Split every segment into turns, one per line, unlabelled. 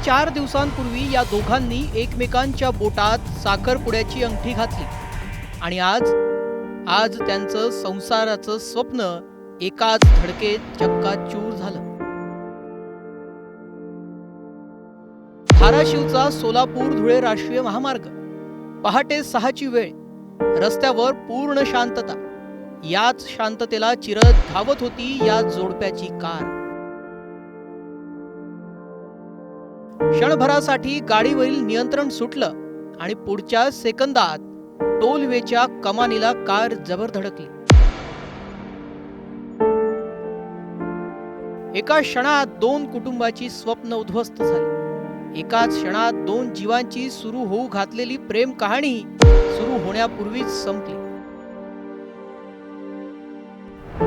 4 दिवसांपूर्वी या दोघांनी एकमेकांच्या बोटात साखरपुड्याची अंगठी घातली आणि आज त्यांचं संसाराचं स्वप्न एकाच धडकेत चक्काचूर झालं. धाराशिवचा सोलापूर धुळे राष्ट्रीय महामार्ग. पहाटे 6ची वेळ. रस्त्यावर पूर्ण शांतता. याच शांततेला चिरत धावत होती या जोडप्याची कार. क्षणभरासाठी गाडीवरील नियंत्रण सुटलं आणि पुढच्या सेकंदात टोलवेच्या कमानीला कार जबर धडकली. एका क्षणात 2 कुटुंबाची स्वप्न उद्ध्वस्त झाली. एकाच क्षणात 2 जीवांची सुरू होऊ घातलेली प्रेम कहाणी सुरू होण्यापूर्वीच संपली.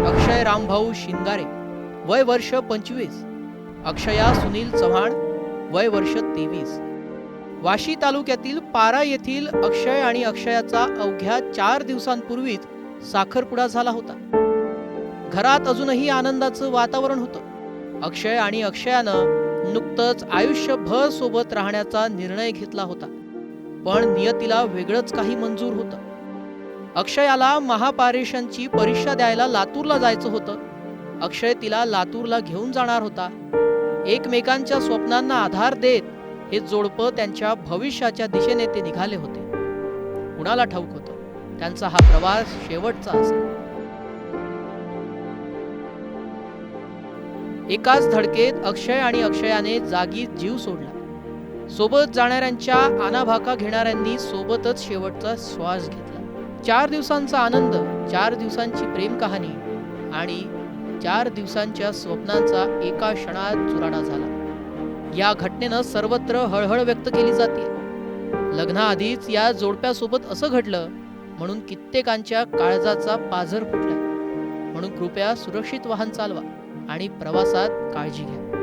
अक्षय रामभाऊ शिंगारे, वय वर्ष 25. अक्षया सुनील चव्हाण, वय वर्ष 23. वाशी तालुक्यातील पारा येथील अक्षय आणि अक्षयाचा अवघ्या 4 दिवसांपूर्वीच साखरपुडा झाला होता. घरात अजूनही आनंदाचं वातावरण होतं. अक्षय आणि अक्षयानं नुकतंच आयुष्यभर सोबत राहण्याचा निर्णय घेतला होता. पण नियतीला वेगळंच काही मंजूर होतं. अक्षयाला महापारेषणची परीक्षा द्यायला लातूरला जायचं होतं. अक्षय तिला लातूरला घेऊन जाणार होता. एकमेकांच्या स्वप्नांना आधार देत हे जोडपं त्यांच्या भविष्याच्या दिशेने ते निघाले होते. कुणाला ठाऊक होतं त्यांचा हा प्रवास शेवटचा असेल. एकाच धडकेत अक्षय आणि अक्षयाने जागीच जीव सोडला. सोबत जाणाऱ्यांच्या आनाभाका घेणाऱ्यांनी सोबतच शेवटचा श्वास घेतला. 4 दिवसांचा आनंद, 4 दिवसांची प्रेम कहाणी आणि 4 दिवसांच्या स्वप्नांचा एका क्षणात चुराडा झाला. या घटनेनं सर्वत्र हळहळ व्यक्त केली जाते. लग्नाआधीच या जोडप्यासोबत असं घडलं म्हणून कित्येकांच्या काळजाचा पाझर फुटला. म्हणून कृपया सुरक्षित वाहन चालवा आणि प्रवासात काळजी घ्या.